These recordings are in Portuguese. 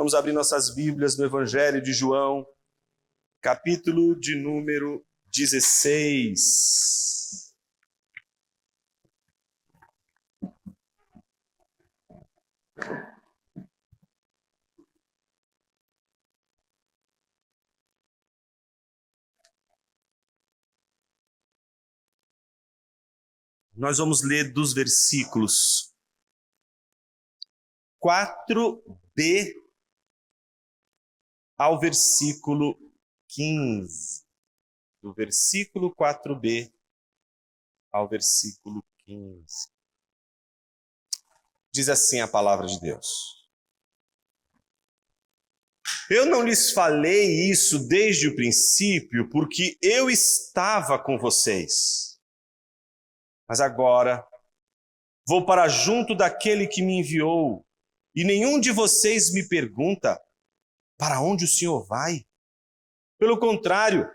Vamos abrir nossas Bíblias no Evangelho de João, capítulo de número 16. Nós vamos ler dos versículos 4b ao versículo 15. Do versículo 4b ao versículo 15. Diz assim a palavra de Deus: Eu não lhes falei isso desde o princípio, porque eu estava com vocês. Mas agora vou para junto daquele que me enviou, e nenhum de vocês me pergunta: para onde o Senhor vai? Pelo contrário,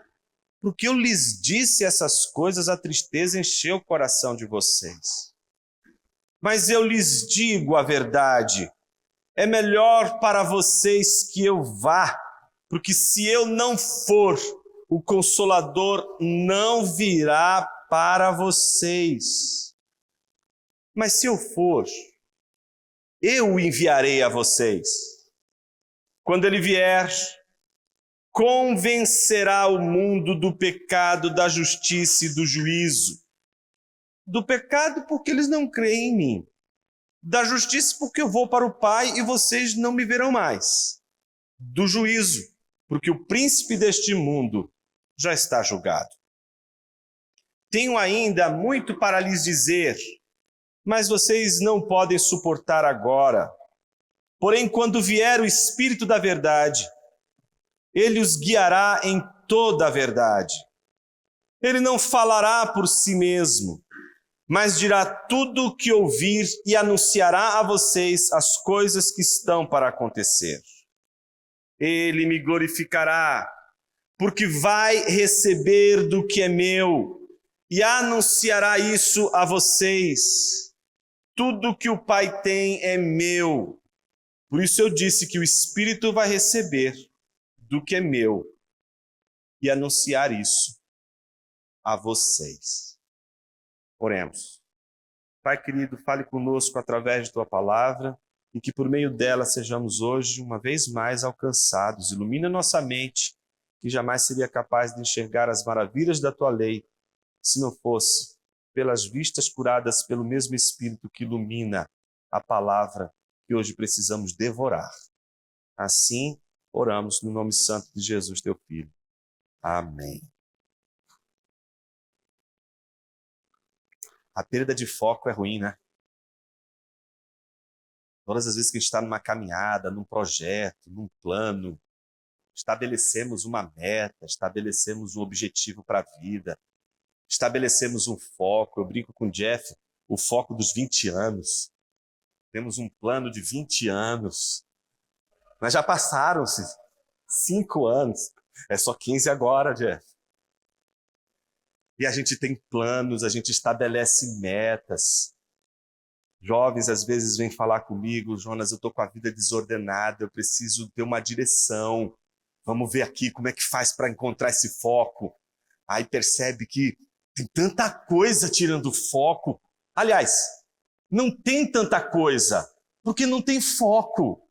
porque eu lhes disse essas coisas, a tristeza encheu o coração de vocês. Mas eu lhes digo a verdade: é melhor para vocês que eu vá, porque se eu não for, o Consolador não virá para vocês. Mas se eu for, eu o enviarei a vocês. Quando ele vier, convencerá o mundo do pecado, da justiça e do juízo. Do pecado, porque eles não creem em mim. Da justiça, porque eu vou para o Pai e vocês não me verão mais. Do juízo, porque o príncipe deste mundo já está julgado. Tenho ainda muito para lhes dizer, mas vocês não podem suportar agora. Porém, quando vier o Espírito da verdade, ele os guiará em toda a verdade. Ele não falará por si mesmo, mas dirá tudo o que ouvir e anunciará a vocês as coisas que estão para acontecer. Ele me glorificará, porque vai receber do que é meu e anunciará isso a vocês. Tudo que o Pai tem é meu. Por isso eu disse que o Espírito vai receber do que é meu e anunciar isso a vocês. Oremos. Pai querido, fale conosco através de tua palavra e que por meio dela sejamos hoje uma vez mais alcançados. Ilumina nossa mente, que jamais seria capaz de enxergar as maravilhas da tua lei se não fosse pelas vistas curadas pelo mesmo Espírito que ilumina a palavra que hoje precisamos devorar. Assim, oramos no nome santo de Jesus, teu Filho. Amém. A perda de foco é ruim, né? Todas as vezes que a gente está numa caminhada, num projeto, num plano, estabelecemos uma meta, estabelecemos um objetivo para a vida, estabelecemos um foco. Eu brinco com o Jeff, o foco dos 20 anos. Temos um plano de 20 anos. Mas já passaram-se 5 anos. É só 15 agora, Jeff. E a gente tem planos, a gente estabelece metas. Jovens às vezes vêm falar comigo: Jonas, eu estou com a vida desordenada, eu preciso ter uma direção. Vamos ver aqui como é que faz para encontrar esse foco. Aí percebe que tem tanta coisa tirando o foco. Aliás, não tem tanta coisa, porque não tem foco.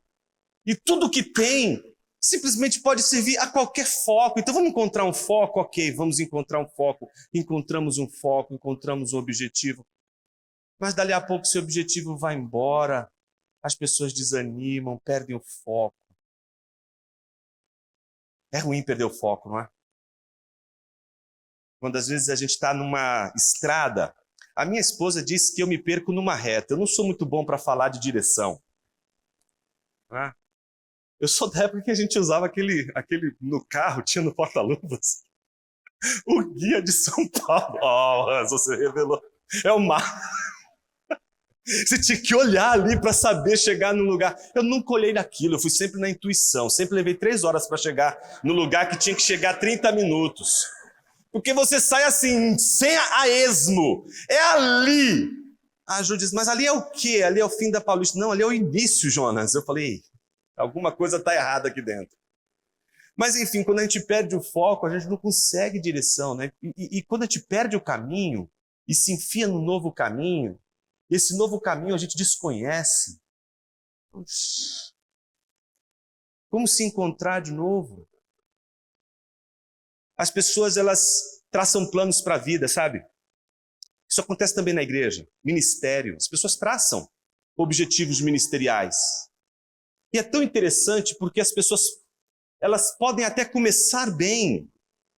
E tudo que tem simplesmente pode servir a qualquer foco. Então vamos encontrar um foco? Ok, vamos encontrar um foco. Encontramos um foco, encontramos um objetivo. Mas dali a pouco esse objetivo vai embora, as pessoas desanimam, perdem o foco. É ruim perder o foco, não é? Quando às vezes a gente está numa estrada, a minha esposa disse que eu me perco numa reta. Eu não sou muito bom para falar de direção. Não é? Eu sou da época que a gente usava aquele no carro, tinha no porta-luvas, o guia de São Paulo. Oh, você revelou. É o mar. Você tinha que olhar ali para saber chegar no lugar. Eu nunca olhei naquilo, eu fui sempre na intuição. Sempre levei 3 horas para chegar no lugar que tinha que chegar 30 minutos. Porque você sai assim, sem a esmo. É ali. A Ju diz, mas ali é o quê? Ali é o fim da Paulista. Não, ali é o início, Jonas. Eu falei, Alguma coisa está errada aqui dentro. Mas, enfim, quando a gente perde o foco, a gente não consegue direção, né? E quando a gente perde o caminho e se enfia num novo caminho, esse novo caminho a gente desconhece. Como se encontrar de novo? As pessoas, elas traçam planos para a vida, sabe? Isso acontece também na igreja, ministério. As pessoas traçam objetivos ministeriais. E é tão interessante porque as pessoas, elas podem até começar bem.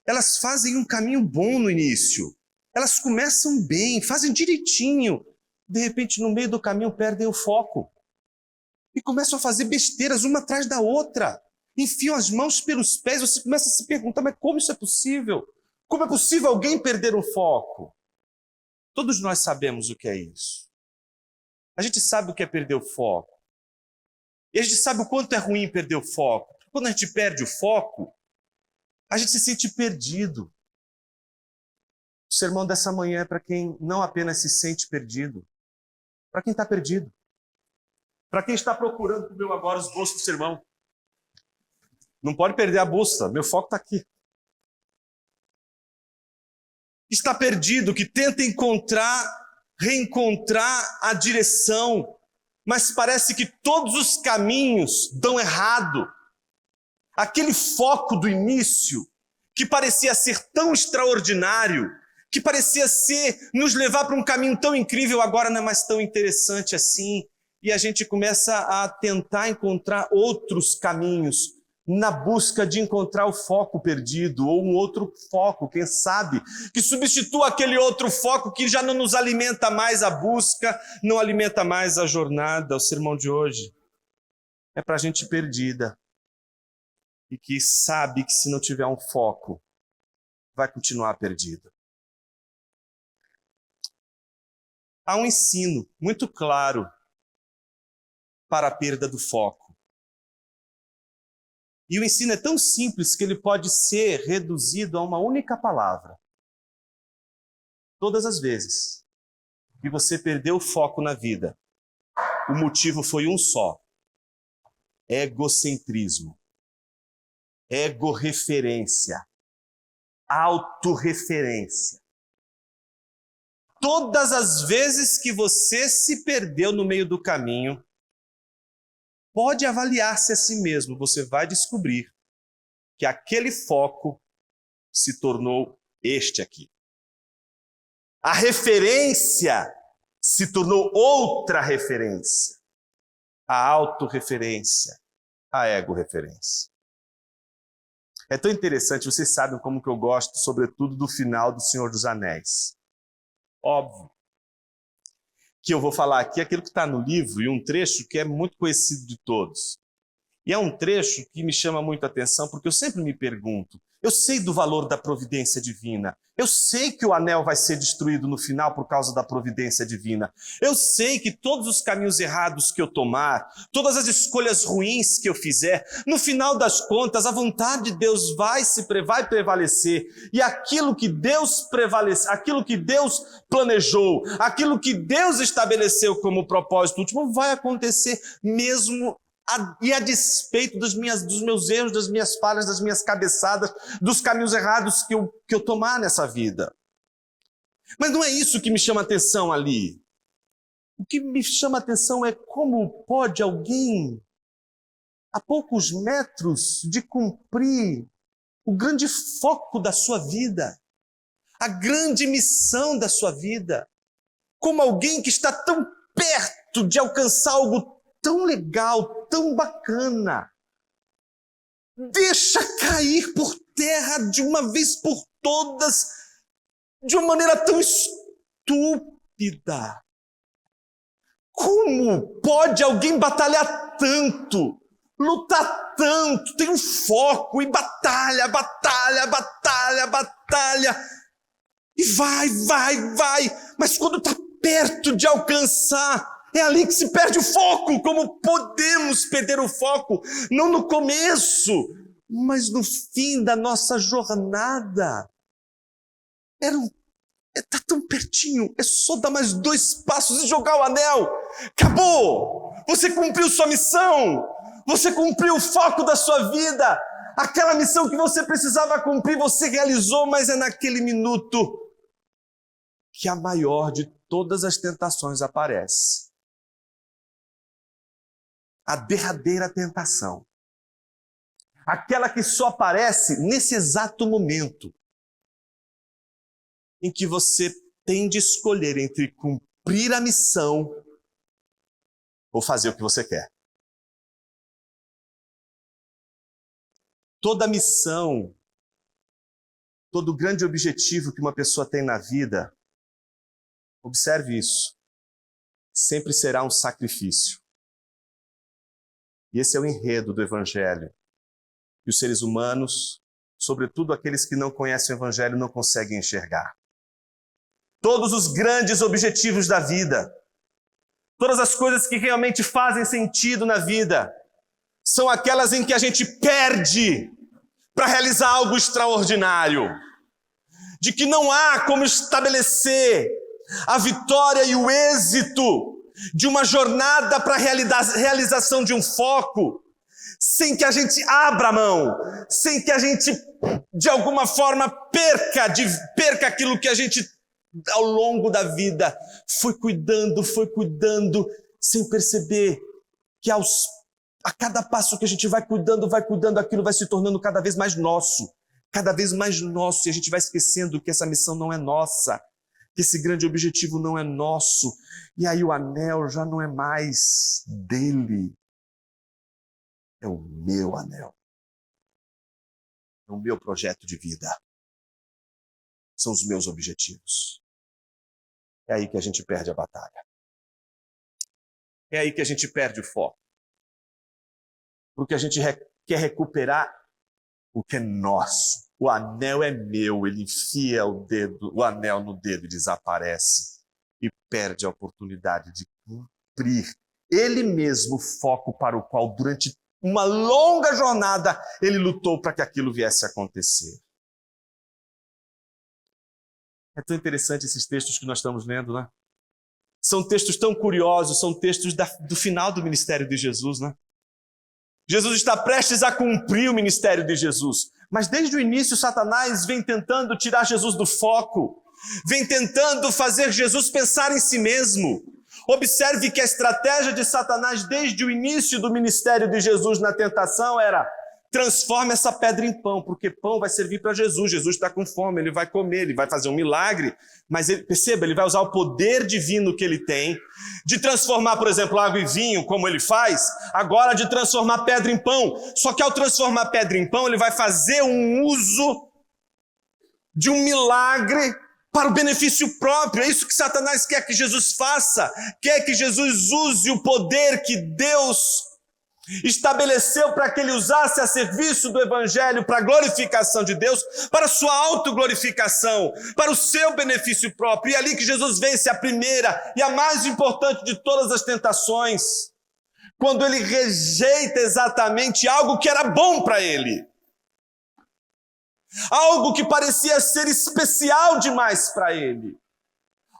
Elas fazem um caminho bom no início. Elas começam bem, fazem direitinho. De repente, no meio do caminho, perdem o foco. E começam a fazer besteiras uma atrás da outra. Enfiam as mãos pelos pés. Você começa a se perguntar, mas como isso é possível? Como é possível alguém perder o foco? Todos nós sabemos o que é isso. A gente sabe o que é perder o foco. E a gente sabe o quanto é ruim perder o foco. Quando a gente perde o foco, a gente se sente perdido. O sermão dessa manhã é para quem não apenas se sente perdido, para quem está perdido. Para quem está procurando para o meu agora os bolsos do sermão. Não pode perder a bolsa, meu foco está aqui. Está perdido, que tenta reencontrar a direção, mas parece que todos os caminhos dão errado. Aquele foco do início, que parecia ser tão extraordinário, que parecia nos levar para um caminho tão incrível, agora não é mais tão interessante assim. E a gente começa a tentar encontrar outros caminhos, na busca de encontrar o foco perdido, ou um outro foco, quem sabe, que substitua aquele outro foco que já não nos alimenta mais a busca, não alimenta mais a jornada. O sermão de hoje é para gente perdida e que sabe que se não tiver um foco, vai continuar perdida. Há um ensino muito claro para a perda do foco. E o ensino é tão simples que ele pode ser reduzido a uma única palavra. Todas as vezes que você perdeu o foco na vida, o motivo foi um só: egocentrismo, egorreferência, autorreferência. Todas as vezes que você se perdeu no meio do caminho, pode avaliar-se a si mesmo, você vai descobrir que aquele foco se tornou este aqui. A referência se tornou outra referência. A autorreferência, a egorreferência. É tão interessante, vocês sabem como que eu gosto, sobretudo, do final do Senhor dos Anéis. Óbvio que eu vou falar aqui aquilo que está no livro e um trecho que é muito conhecido de todos. E é um trecho que me chama muito a atenção, porque eu sempre me pergunto, eu sei do valor da providência divina, eu sei que o anel vai ser destruído no final por causa da providência divina, eu sei que todos os caminhos errados que eu tomar, todas as escolhas ruins que eu fizer, no final das contas, a vontade de Deus vai prevalecer, e aquilo que Deus planejou, aquilo que Deus estabeleceu como propósito último, vai acontecer mesmo e a despeito dos meus erros, das minhas falhas, das minhas cabeçadas, dos caminhos errados que eu tomar nessa vida. Mas não é isso que me chama a atenção ali. O que me chama a atenção é como pode alguém, a poucos metros de cumprir o grande foco da sua vida, a grande missão da sua vida, como alguém que está tão perto de alcançar algo tão legal, tão bacana, deixa cair por terra de uma vez por todas, de uma maneira tão estúpida. Como pode alguém batalhar tanto, lutar tanto, ter um foco e batalha, e vai, mas quando está perto de alcançar, é ali que se perde o foco. Como podemos perder o foco? Não no começo, mas no fim da nossa jornada. Está tão pertinho, é só dar mais 2 passos e jogar o anel. Acabou! Você cumpriu sua missão. Você cumpriu o foco da sua vida. Aquela missão que você precisava cumprir, você realizou, mas é naquele minuto que a maior de todas as tentações aparece. A derradeira tentação. Aquela que só aparece nesse exato momento em que você tem de escolher entre cumprir a missão ou fazer o que você quer. Toda missão, todo grande objetivo que uma pessoa tem na vida, observe isso, sempre será um sacrifício. E esse é o enredo do Evangelho. E os seres humanos, sobretudo aqueles que não conhecem o Evangelho, não conseguem enxergar. Todos os grandes objetivos da vida, todas as coisas que realmente fazem sentido na vida, são aquelas em que a gente perde para realizar algo extraordinário. De que não há como estabelecer a vitória e o êxito de uma jornada para a realização de um foco, sem que a gente abra a mão, sem que a gente, de alguma forma, perca aquilo que a gente, ao longo da vida, foi cuidando, sem perceber que a cada passo que a gente vai cuidando, aquilo vai se tornando cada vez mais nosso, e a gente vai esquecendo que essa missão não é nossa, que esse grande objetivo não é nosso, e aí o anel já não é mais dele, é o meu anel, é o meu projeto de vida, são os meus objetivos. É aí que a gente perde a batalha, é aí que a gente perde o foco, porque a gente quer recuperar o que é nosso. O anel é meu, ele enfia o anel no dedo e desaparece. E perde a oportunidade de cumprir ele mesmo o foco para o qual, durante uma longa jornada, ele lutou para que aquilo viesse a acontecer. É tão interessante esses textos que nós estamos lendo, né? São textos tão curiosos, são textos do final do ministério de Jesus, né? Jesus está prestes a cumprir o ministério de Jesus. Mas desde o início, Satanás vem tentando tirar Jesus do foco. Vem tentando fazer Jesus pensar em si mesmo. Observe que a estratégia de Satanás desde o início do ministério de Jesus na tentação era: transforma essa pedra em pão, porque pão vai servir para Jesus. Jesus está com fome, ele vai comer, ele vai fazer um milagre. Mas perceba, ele vai usar o poder divino que ele tem de transformar, por exemplo, água em vinho, como ele faz, agora de transformar pedra em pão. Só que ao transformar pedra em pão, ele vai fazer um uso de um milagre para o benefício próprio. É isso que Satanás quer que Jesus faça. Quer que Jesus use o poder que Deus estabeleceu para que ele usasse a serviço do Evangelho para a glorificação de Deus, para a sua autoglorificação, para o seu benefício próprio. E é ali que Jesus vence a primeira e a mais importante de todas as tentações, quando ele rejeita exatamente algo que era bom para ele, algo que parecia ser especial demais para ele.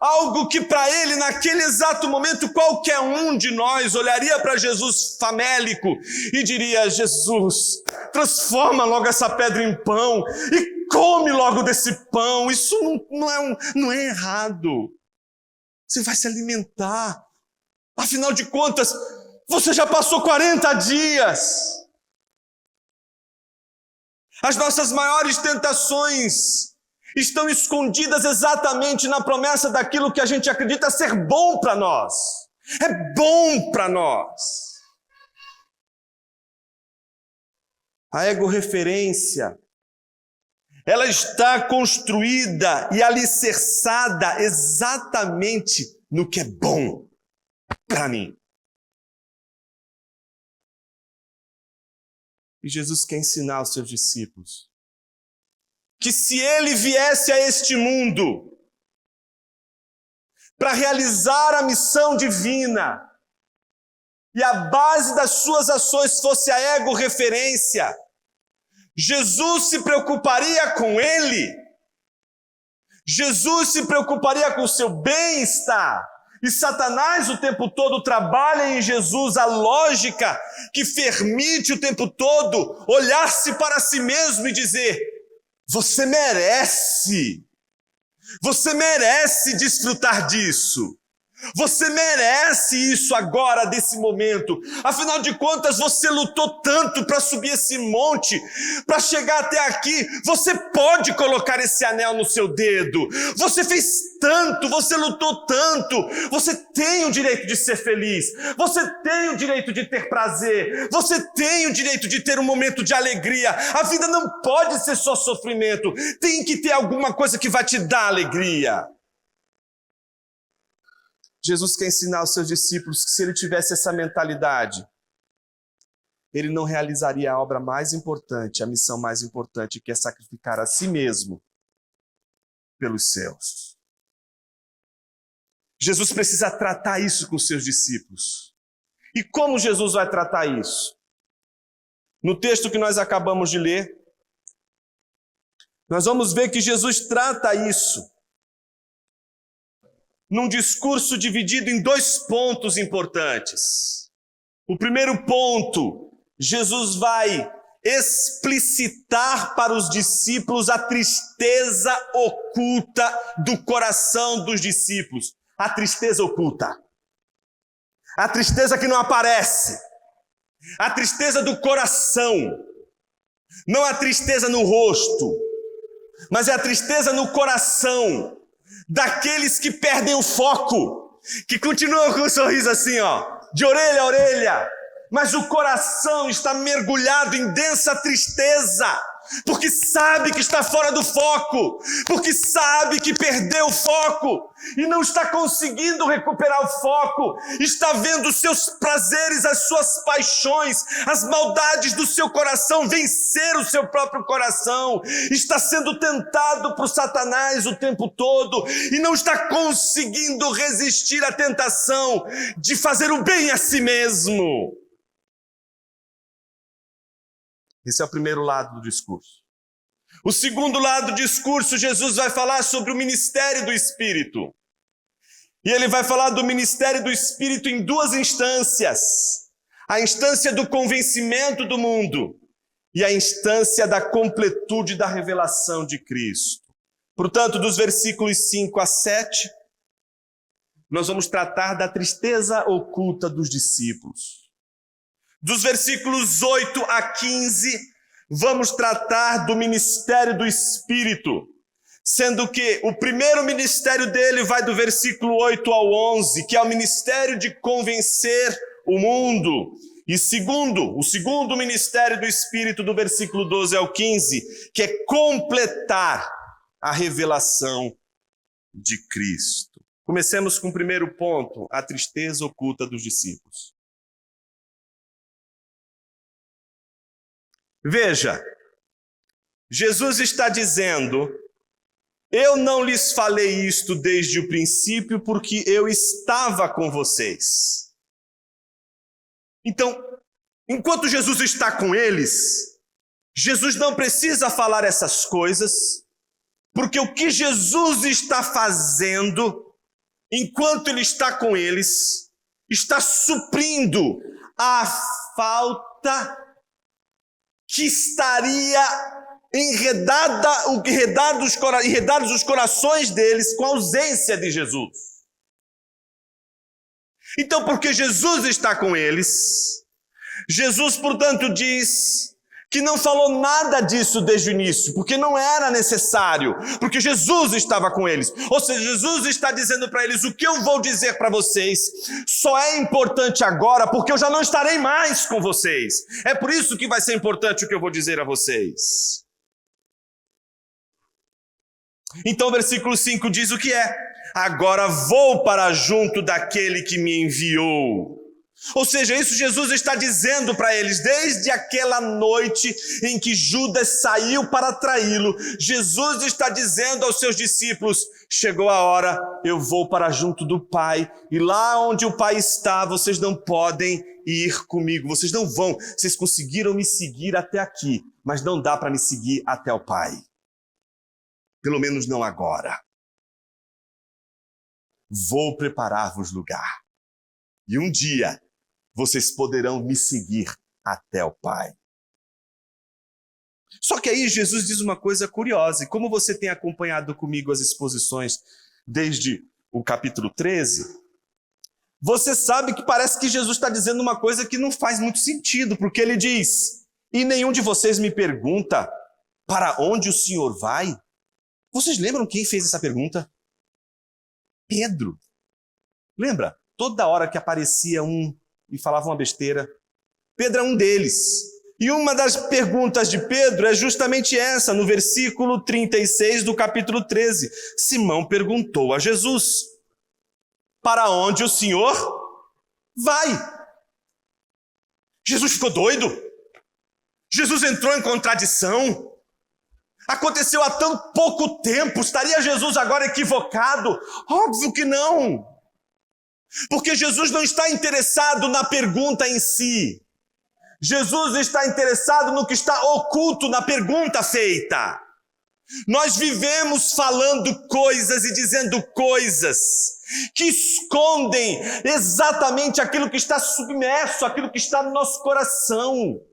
Algo que para ele, naquele exato momento, qualquer um de nós olharia para Jesus famélico e diria: Jesus, transforma logo essa pedra em pão e come logo desse pão. Isso não é errado. Você vai se alimentar. Afinal de contas, você já passou 40 dias. As nossas maiores tentações estão escondidas exatamente na promessa daquilo que a gente acredita ser bom para nós. É bom para nós. A egorreferência, ela está construída e alicerçada exatamente no que é bom para mim. E Jesus quer ensinar aos seus discípulos que se ele viesse a este mundo para realizar a missão divina e a base das suas ações fosse a egorreferência, Jesus se preocuparia com ele, Jesus se preocuparia com o seu bem-estar, E Satanás o tempo todo trabalha em Jesus a lógica que permite o tempo todo olhar-se para si mesmo e dizer: você merece desfrutar disso. Você merece isso agora, desse momento. Afinal de contas, você lutou tanto para subir esse monte, para chegar até aqui. Você pode colocar esse anel no seu dedo. Você fez tanto, você lutou tanto. Você tem o direito de ser feliz. Você tem o direito de ter prazer. Você tem o direito de ter um momento de alegria. A vida não pode ser só sofrimento. Tem que ter alguma coisa que vai te dar alegria. Jesus quer ensinar aos seus discípulos que se ele tivesse essa mentalidade, ele não realizaria a obra mais importante, a missão mais importante, que é sacrificar a si mesmo pelos seus. Jesus precisa tratar isso com os seus discípulos. E como Jesus vai tratar isso? No texto que nós acabamos de ler, nós vamos ver que Jesus trata isso num discurso dividido em 2 pontos importantes. O primeiro ponto, Jesus vai explicitar para os discípulos a tristeza oculta do coração dos discípulos. A tristeza oculta. A tristeza que não aparece. A tristeza do coração. Não a tristeza no rosto, mas é a tristeza no coração. Daqueles que perdem o foco, que continuam com um sorriso assim, de orelha a orelha, mas o coração está mergulhado em densa tristeza, porque sabe que está fora do foco, porque sabe que perdeu o foco e não está conseguindo recuperar o foco, está vendo os seus prazeres, as suas paixões, as maldades do seu coração vencer o seu próprio coração, está sendo tentado por Satanás o tempo todo e não está conseguindo resistir à tentação de fazer o bem a si mesmo. Esse é o primeiro lado do discurso. O segundo lado do discurso, Jesus vai falar sobre o ministério do Espírito. E ele vai falar do ministério do Espírito em 2 instâncias. A instância do convencimento do mundo e a instância da completude da revelação de Cristo. Portanto, dos versículos 5 a 7, nós vamos tratar da tristeza oculta dos discípulos. Dos versículos 8 a 15, vamos tratar do ministério do Espírito, sendo que o primeiro ministério dele vai do versículo 8 ao 11, que é o ministério de convencer o mundo. E o segundo ministério do Espírito, do versículo 12 ao 15, que é completar a revelação de Cristo. Comecemos com o primeiro ponto, a tristeza oculta dos discípulos. Veja, Jesus está dizendo: eu não lhes falei isto desde o princípio porque eu estava com vocês. Então, enquanto Jesus está com eles, Jesus não precisa falar essas coisas, porque o que Jesus está fazendo, enquanto ele está com eles, está suprindo a falta que estaria enredados os corações deles com a ausência de Jesus. Então, porque Jesus está com eles, Jesus, portanto, diz que não falou nada disso desde o início, porque não era necessário, porque Jesus estava com eles. Ou seja, Jesus está dizendo para eles: o que eu vou dizer para vocês só é importante agora, porque eu já não estarei mais com vocês. É por isso que vai ser importante o que eu vou dizer a vocês. Então o versículo 5 diz o que é: agora vou para junto daquele que me enviou. Ou seja, isso Jesus está dizendo para eles desde aquela noite em que Judas saiu para traí-lo. Jesus está dizendo aos seus discípulos: chegou a hora, eu vou para junto do Pai, e lá onde o Pai está, vocês não podem ir comigo, vocês não vão. Vocês conseguiram me seguir até aqui, mas não dá para me seguir até o Pai. Pelo menos não agora. vou preparar-vos lugar. E um dia vocês poderão me seguir até o Pai. Só que aí Jesus diz uma coisa curiosa, e como você tem acompanhado comigo as exposições desde o capítulo 13, você sabe que parece que Jesus está dizendo uma coisa que não faz muito sentido, porque ele diz, e nenhum de vocês me pergunta, para onde o Senhor vai? Vocês lembram quem fez essa pergunta? Pedro. Lembra? Toda hora que aparecia um e falava uma besteira, Pedro é um deles. E uma das perguntas de Pedro é justamente essa, no versículo 36 do capítulo 13. Simão perguntou a Jesus, para onde o Senhor vai? Jesus ficou doido? Jesus entrou em contradição? Aconteceu há tão pouco tempo, estaria Jesus agora equivocado? Óbvio que não. Porque Jesus não está interessado na pergunta em si. Jesus está interessado no que está oculto na pergunta feita. Nós vivemos falando coisas e dizendo coisas que escondem exatamente aquilo que está submerso, aquilo que está no nosso coração.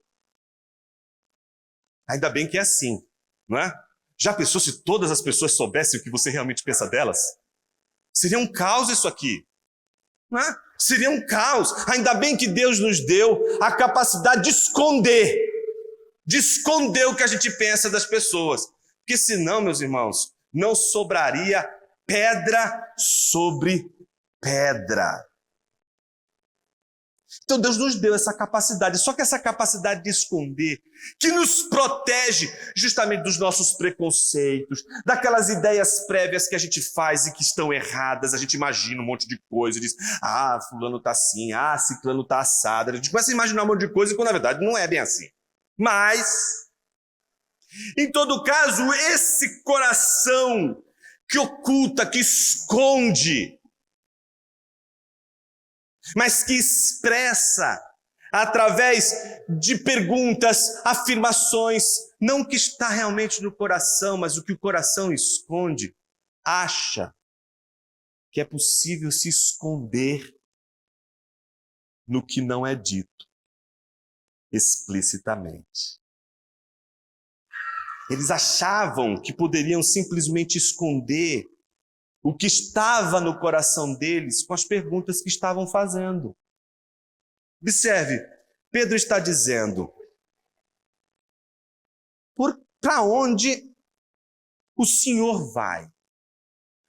Ainda bem que é assim, não é? Já pensou se todas as pessoas soubessem o que você realmente pensa delas? Seria um caos isso aqui, não é? Seria um caos. Ainda bem que Deus nos deu a capacidade de esconder o que a gente pensa das pessoas. Porque senão, meus irmãos, não sobraria pedra sobre pedra. Então Deus nos deu essa capacidade, só que essa capacidade de esconder, que nos protege justamente dos nossos preconceitos, daquelas ideias prévias que a gente faz e que estão erradas, a gente imagina um monte de coisa, diz, fulano tá assim, ciclano tá assado, a gente começa a imaginar um monte de coisa quando na verdade não é bem assim. Mas, em todo caso, esse coração que oculta, que esconde, mas que expressa através de perguntas, afirmações, não o que está realmente no coração, mas o que o coração esconde, acha que é possível se esconder no que não é dito explicitamente. Eles achavam que poderiam simplesmente esconder o que estava no coração deles com as perguntas que estavam fazendo. Observe, Pedro está dizendo, para onde o Senhor vai?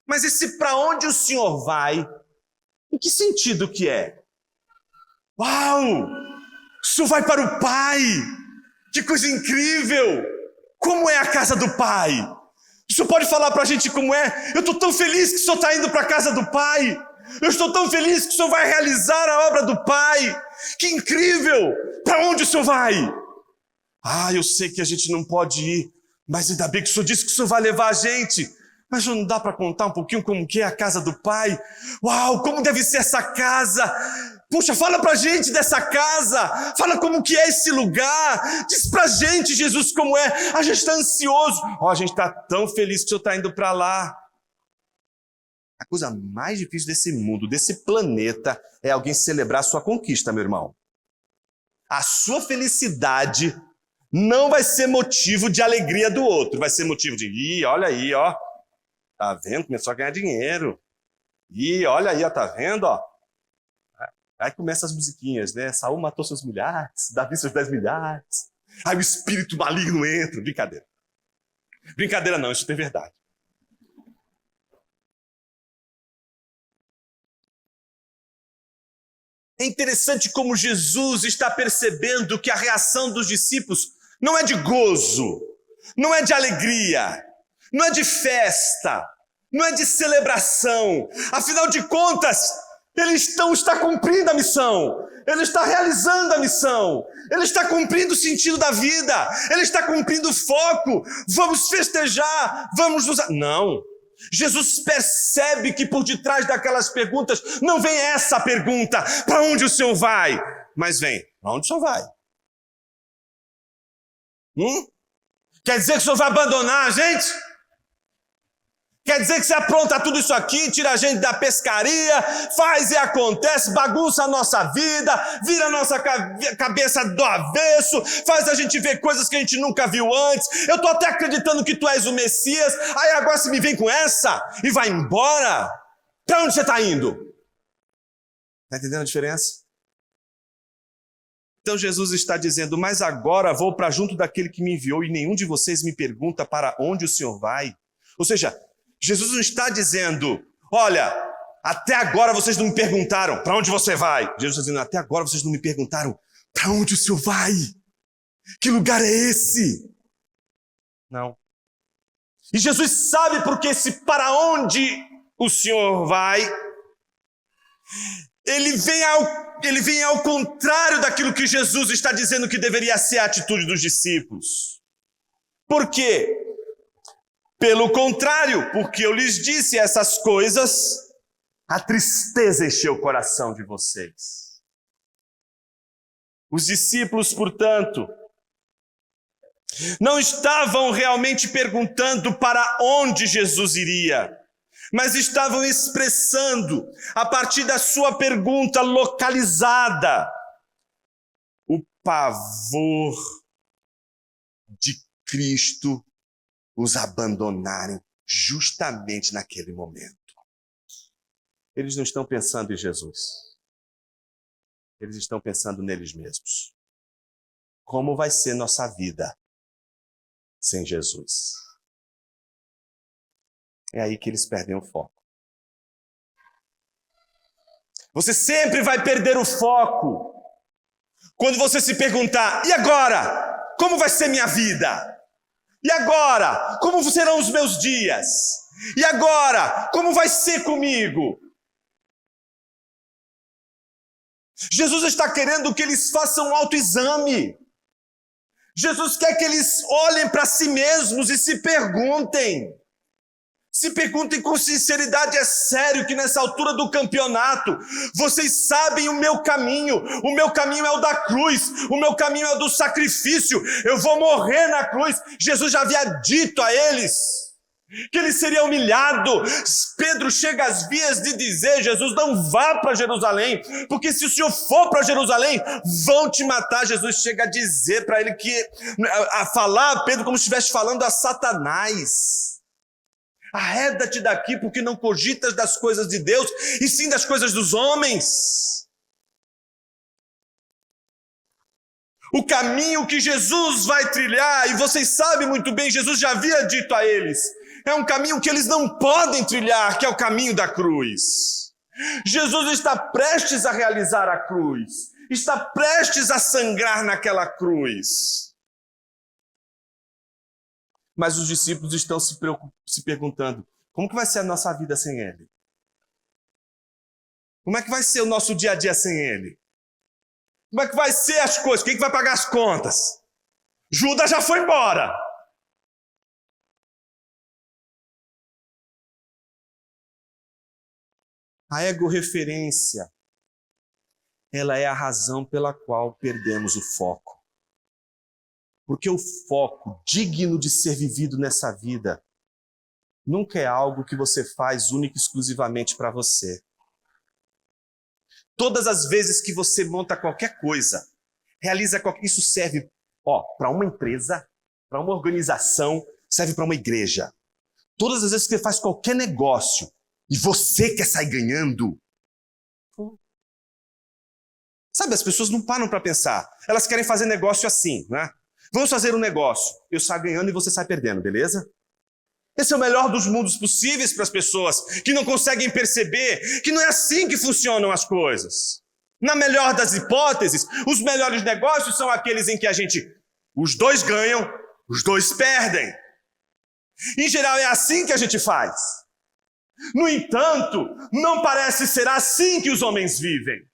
Mas esse para onde o Senhor vai, em que sentido que é? Uau! O Senhor vai para o Pai! Que coisa incrível! Como é a casa do Pai? O Senhor pode falar para a gente como é? Eu estou tão feliz que o Senhor está indo para a casa do Pai. Eu estou tão feliz que o Senhor vai realizar a obra do Pai. Que incrível! Para onde o Senhor vai? Eu sei que a gente não pode ir, mas ainda bem que o Senhor disse que o Senhor vai levar a gente. Mas não dá para contar um pouquinho como que é a casa do Pai? Uau, como deve ser essa casa? Puxa, fala pra gente dessa casa, fala como que é esse lugar, diz pra gente, Jesus, como é, a gente está ansioso, a gente está tão feliz que o Senhor está indo para lá. A coisa mais difícil desse mundo, desse planeta, é alguém celebrar a sua conquista, meu irmão. A sua felicidade não vai ser motivo de alegria do outro, vai ser motivo de, olha aí, ó, tá vendo, começou a ganhar dinheiro, olha aí, ó, tá vendo, ó. Aí começam as musiquinhas, né? Saul matou seus milhares, Davi seus 10 milhares. Aí o espírito maligno entra. Brincadeira. Brincadeira não, isso tem verdade. É interessante como Jesus está percebendo que a reação dos discípulos não é de gozo, não é de alegria, não é de festa, não é de celebração. Afinal de contas, ele está cumprindo a missão, ele está realizando a missão, ele está cumprindo o sentido da vida, ele está cumprindo o foco, vamos festejar, vamos usar. Não, Jesus percebe que por detrás daquelas perguntas não vem essa pergunta, para onde o Senhor vai? Mas vem, para onde o Senhor vai? Quer dizer que o Senhor vai abandonar a gente? Quer dizer que você apronta tudo isso aqui, tira a gente da pescaria, faz e acontece, bagunça a nossa vida, vira a nossa cabeça do avesso, faz a gente ver coisas que a gente nunca viu antes. Eu estou até acreditando que tu és o Messias, aí agora você me vem com essa e vai embora? Para onde você está indo? Está entendendo a diferença? Então Jesus está dizendo, mas agora vou para junto daquele que me enviou e nenhum de vocês me pergunta para onde o Senhor vai. Ou seja, Jesus não está dizendo, olha, até agora vocês não me perguntaram para onde você vai. Jesus está dizendo, até agora vocês não me perguntaram para onde o Senhor vai. Que lugar é esse? Não. E Jesus sabe porque se para onde o Senhor vai, ele vem ao contrário daquilo que Jesus está dizendo que deveria ser a atitude dos discípulos. Por quê? Pelo contrário, porque eu lhes disse essas coisas, a tristeza encheu o coração de vocês. Os discípulos, portanto, não estavam realmente perguntando para onde Jesus iria, mas estavam expressando, a partir da sua pergunta localizada, o pavor de Cristo os abandonarem justamente naquele momento. Eles não estão pensando em Jesus. Eles estão pensando neles mesmos. Como vai ser nossa vida sem Jesus? É aí que eles perdem o foco. Você sempre vai perder o foco quando você se perguntar, e agora? Como vai ser minha vida? E agora? Como serão os meus dias? E agora? Como vai ser comigo? Jesus está querendo que eles façam um autoexame. Jesus quer que eles olhem para si mesmos e se perguntem. Se perguntem com sinceridade, é sério que nessa altura do campeonato, vocês sabem o meu caminho é o da cruz, o meu caminho é o do sacrifício, eu vou morrer na cruz. Jesus já havia dito a eles que ele seria humilhado. Pedro chega às vias de dizer, Jesus, não vá para Jerusalém, porque se o senhor for para Jerusalém, vão te matar. Jesus chega a dizer para ele a falar a Pedro como se estivesse falando a Satanás. Arreda-te daqui, porque não cogitas das coisas de Deus, e sim das coisas dos homens. O caminho que Jesus vai trilhar, e vocês sabem muito bem, Jesus já havia dito a eles, é um caminho que eles não podem trilhar, que é o caminho da cruz. Jesus está prestes a realizar a cruz, está prestes a sangrar naquela cruz. Mas os discípulos estão se perguntando, como que vai ser a nossa vida sem Ele? Como é que vai ser o nosso dia a dia sem Ele? Como é que vai ser as coisas? Quem que vai pagar as contas? Judas já foi embora. A egorreferência, ela é a razão pela qual perdemos o foco. Porque o foco digno de ser vivido nessa vida nunca é algo que você faz única e exclusivamente para você. Todas as vezes que você monta qualquer coisa, realiza isso serve para uma empresa, para uma organização, serve para uma igreja. Todas as vezes que você faz qualquer negócio e você quer sair ganhando, sabe, as pessoas não param para pensar. Elas querem fazer negócio assim, né? Vamos fazer um negócio. Eu saio ganhando e você sai perdendo, beleza? Esse é o melhor dos mundos possíveis para as pessoas que não conseguem perceber que não é assim que funcionam as coisas. Na melhor das hipóteses, os melhores negócios são aqueles em que os dois ganham, os dois perdem. Em geral é assim que a gente faz. No entanto, não parece ser assim que os homens vivem.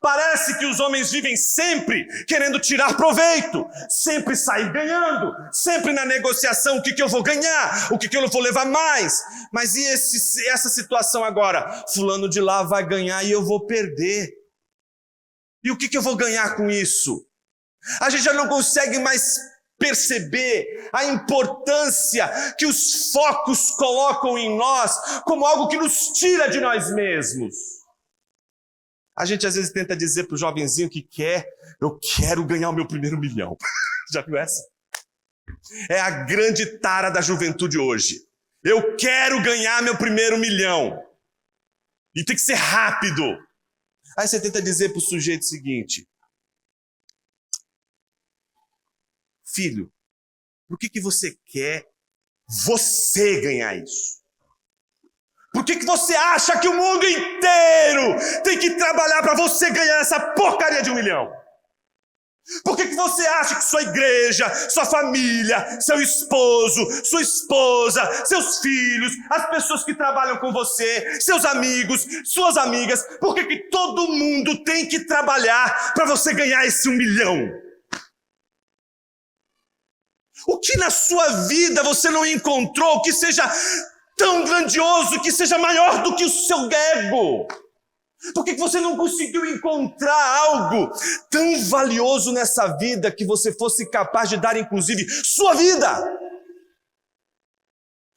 Parece que os homens vivem sempre querendo tirar proveito, sempre sair ganhando, sempre na negociação, o que eu vou ganhar, o que eu vou levar mais. Mas e essa situação agora? Fulano de lá vai ganhar e eu vou perder. E o que eu vou ganhar com isso? A gente já não consegue mais perceber a importância que os focos colocam em nós como algo que nos tira de nós mesmos. A gente às vezes tenta dizer para o jovenzinho que eu quero ganhar o meu primeiro milhão. Já viu essa? É a grande tara da juventude hoje. Eu quero ganhar meu primeiro milhão. E tem que ser rápido. Aí você tenta dizer para o sujeito o seguinte: filho, por que você quer você ganhar isso? Por que você acha que o mundo inteiro tem que trabalhar para você ganhar essa porcaria de 1 milhão? Por que você acha que sua igreja, sua família, seu esposo, sua esposa, seus filhos, as pessoas que trabalham com você, seus amigos, suas amigas, por que todo mundo tem que trabalhar para você ganhar esse 1 milhão? O que na sua vida você não encontrou que seja tão grandioso, que seja maior do que o seu ego? Por que você não conseguiu encontrar algo tão valioso nessa vida que você fosse capaz de dar, inclusive, sua vida?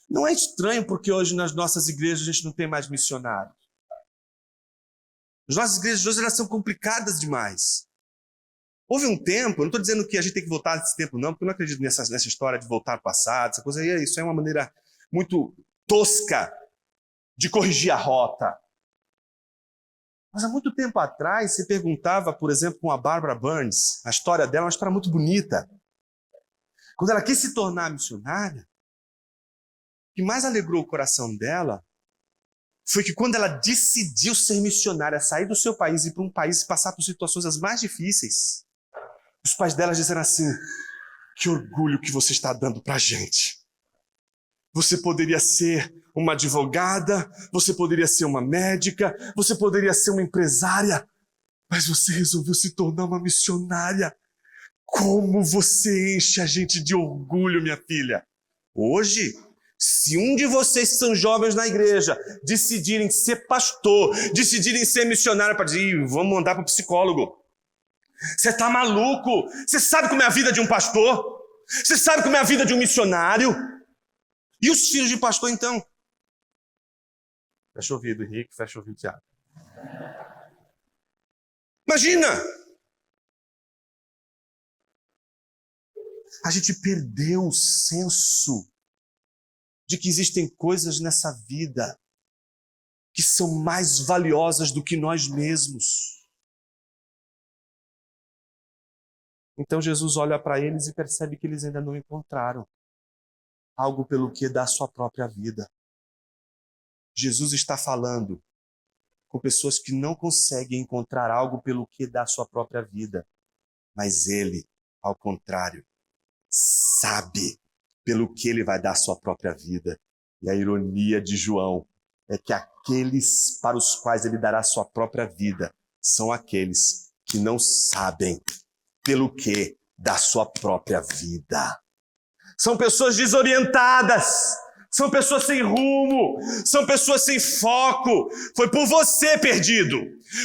Não é estranho porque hoje nas nossas igrejas a gente não tem mais missionários. As nossas igrejas hoje elas são complicadas demais. Houve um tempo, eu não estou dizendo que a gente tem que voltar nesse tempo não, porque eu não acredito nessa história de voltar ao passado, essa coisa aí, isso é uma maneira muito tosca de corrigir a rota. Mas há muito tempo atrás, se perguntava, por exemplo, com a Barbara Burns, a história dela é uma história muito bonita. Quando ela quis se tornar missionária, o que mais alegrou o coração dela foi que quando ela decidiu ser missionária, sair do seu país e ir para um país e passar por situações as mais difíceis, os pais dela disseram assim: que orgulho que você está dando para a gente. Você poderia ser uma advogada, você poderia ser uma médica, você poderia ser uma empresária, mas você resolveu se tornar uma missionária. Como você enche a gente de orgulho, minha filha. Hoje, se um de vocês que são jovens na igreja decidirem ser pastor, decidirem ser missionário, para dizer: vamos mandar para o psicólogo. Você está maluco? Você sabe como é a vida de um pastor? Você sabe como é a vida de um missionário? E os filhos de pastor, então? Fecha o ouvido, Henrique, fecha o ouvido, Tiago. Imagina! A gente perdeu o senso de que existem coisas nessa vida que são mais valiosas do que nós mesmos. Então Jesus olha para eles e percebe que eles ainda não encontraram algo pelo que dar sua própria vida. Jesus está falando com pessoas que não conseguem encontrar algo pelo que dar sua própria vida. Mas ele, ao contrário, sabe pelo que ele vai dar sua própria vida. E a ironia de João é que aqueles para os quais ele dará sua própria vida são aqueles que não sabem pelo que dar sua própria vida. São pessoas desorientadas, são pessoas sem rumo, são pessoas sem foco. Foi por você perdido,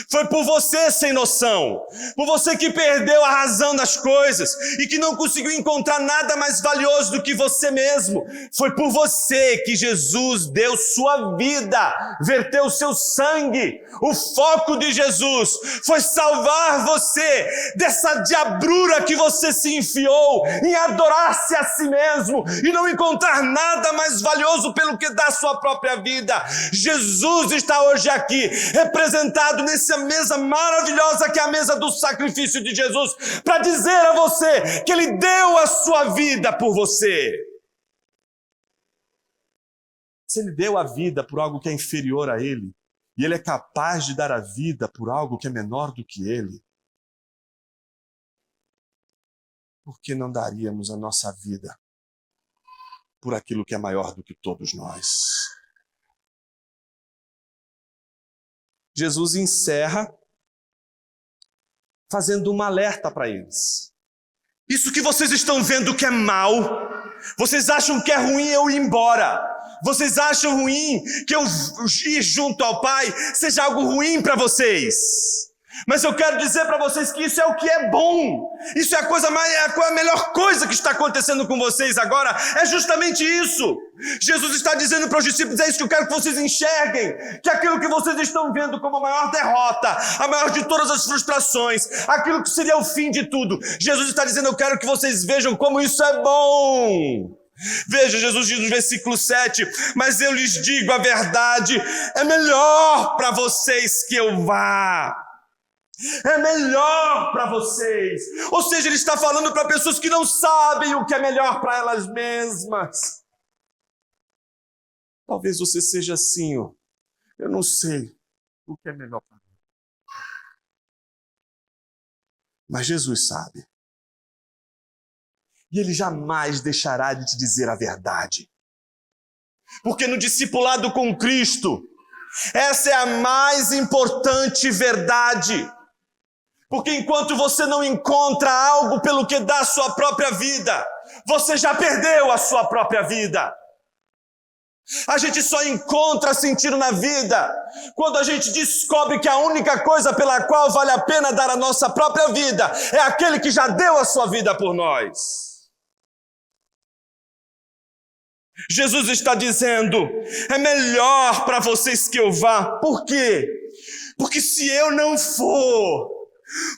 foi por você sem noção, por você que perdeu a razão das coisas e que não conseguiu encontrar nada mais valioso do que você mesmo. Foi por você que Jesus deu sua vida, verteu seu sangue. O foco de Jesus foi salvar você dessa diabrura que você se enfiou em adorar-se a si mesmo e não encontrar nada mais valioso pelo que dar sua própria vida. Jesus está hoje aqui, representado nessa mesa maravilhosa que é a mesa do sacrifício de Jesus, para dizer a você que Ele deu a sua vida por você. Se Ele deu a vida por algo que é inferior a Ele, e Ele é capaz de dar a vida por algo que é menor do que Ele, por que não daríamos a nossa vida por aquilo que é maior do que todos nós? Jesus encerra fazendo um alerta para eles. Isso que vocês estão vendo que é mal, vocês acham que é ruim eu ir embora, vocês acham ruim que eu ir junto ao Pai seja algo ruim para vocês. Mas eu quero dizer para vocês que isso é o que é bom. Isso é a melhor coisa que está acontecendo com vocês agora. É justamente isso. Jesus está dizendo para os discípulos, é isso que eu quero que vocês enxerguem. Que aquilo que vocês estão vendo como a maior derrota, a maior de todas as frustrações, aquilo que seria o fim de tudo. Jesus está dizendo, eu quero que vocês vejam como isso é bom. Veja, Jesus diz no versículo 7, mas eu lhes digo a verdade, é melhor para vocês que eu vá. É melhor para vocês. Ou seja, ele está falando para pessoas que não sabem o que é melhor para elas mesmas. Talvez você seja assim, ó. Eu não sei o que é melhor para mim. Mas Jesus sabe. E Ele jamais deixará de te dizer a verdade. Porque no discipulado com Cristo, essa é a mais importante verdade. Porque enquanto você não encontra algo pelo que dá a sua própria vida, você já perdeu a sua própria vida. A gente só encontra sentido na vida quando a gente descobre que a única coisa pela qual vale a pena dar a nossa própria vida é aquele que já deu a sua vida por nós. Jesus está dizendo, é melhor para vocês que eu vá. Por quê? Porque se eu não for,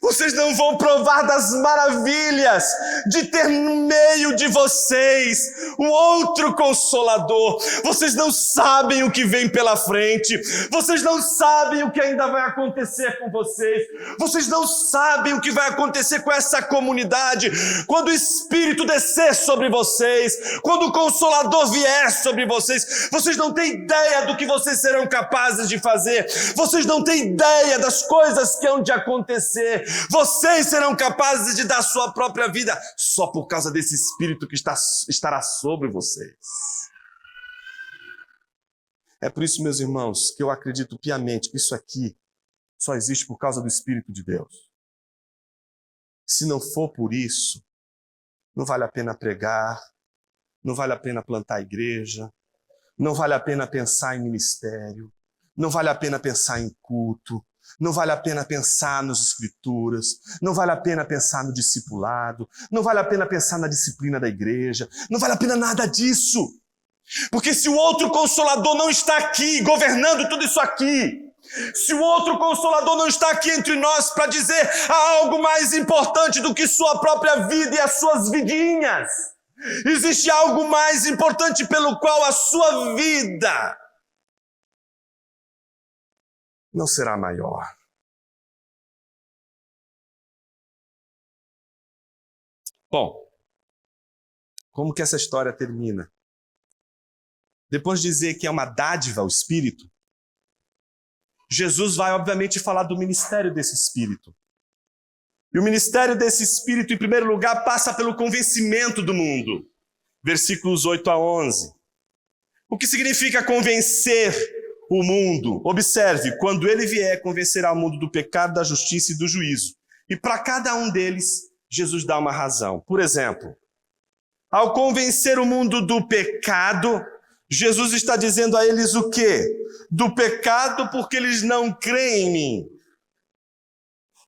vocês não vão provar das maravilhas de ter no meio de vocês um outro Consolador. Vocês não sabem o que vem pela frente. Vocês não sabem o que ainda vai acontecer com vocês. Vocês não sabem o que vai acontecer com essa comunidade quando o Espírito descer sobre vocês, quando o Consolador vier sobre vocês. Vocês não têm ideia do que vocês serão capazes de fazer. Vocês não têm ideia das coisas que hão de acontecer. Vocês serão capazes de dar sua própria vida só por causa desse Espírito que estará sobre vocês. É por isso, meus irmãos, que eu acredito piamente que isso aqui só existe por causa do Espírito de Deus. Se não for por isso, não vale a pena pregar, não vale a pena plantar igreja, não vale a pena pensar em ministério, não vale a pena pensar em culto, não vale a pena pensar nas escrituras, não vale a pena pensar no discipulado, não vale a pena pensar na disciplina da igreja, não vale a pena nada disso. Porque se o outro Consolador não está aqui, governando tudo isso aqui, se o outro Consolador não está aqui entre nós para dizer há algo mais importante do que sua própria vida e as suas vidinhas, existe algo mais importante pelo qual a sua vida não será maior. Bom, como que essa história termina? Depois de dizer que é uma dádiva ao Espírito, Jesus vai obviamente falar do ministério desse Espírito. E o ministério desse Espírito, em primeiro lugar, passa pelo convencimento do mundo. Versículos 8 a 11. O que significa convencer o mundo? Observe, quando ele vier, convencerá o mundo do pecado, da justiça e do juízo. E para cada um deles, Jesus dá uma razão. Por exemplo, ao convencer o mundo do pecado, Jesus está dizendo a eles o quê? Do pecado porque eles não creem em mim.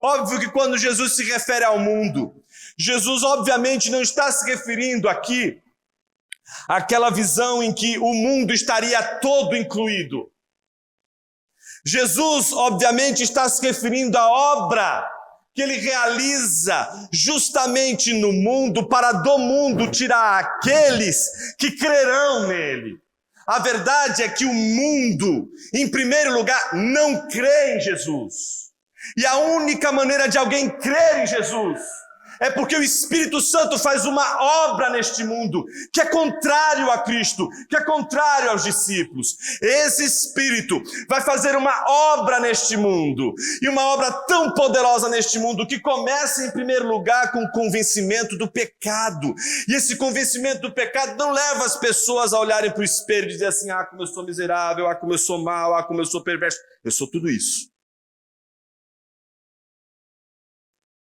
Óbvio que quando Jesus se refere ao mundo, Jesus obviamente não está se referindo aqui àquela visão em que o mundo estaria todo incluído. Jesus, obviamente, está se referindo à obra que ele realiza justamente no mundo para do mundo tirar aqueles que crerão nele. A verdade é que o mundo, em primeiro lugar, não crê em Jesus. E a única maneira de alguém crer em Jesus é porque o Espírito Santo faz uma obra neste mundo que é contrário a Cristo, que é contrário aos discípulos. Esse Espírito vai fazer uma obra neste mundo, e uma obra tão poderosa neste mundo que começa em primeiro lugar com o convencimento do pecado. E esse convencimento do pecado não leva as pessoas a olharem para o espelho e dizer assim, ah, como eu sou miserável, ah, como eu sou mau, ah, como eu sou perverso. Eu sou tudo isso.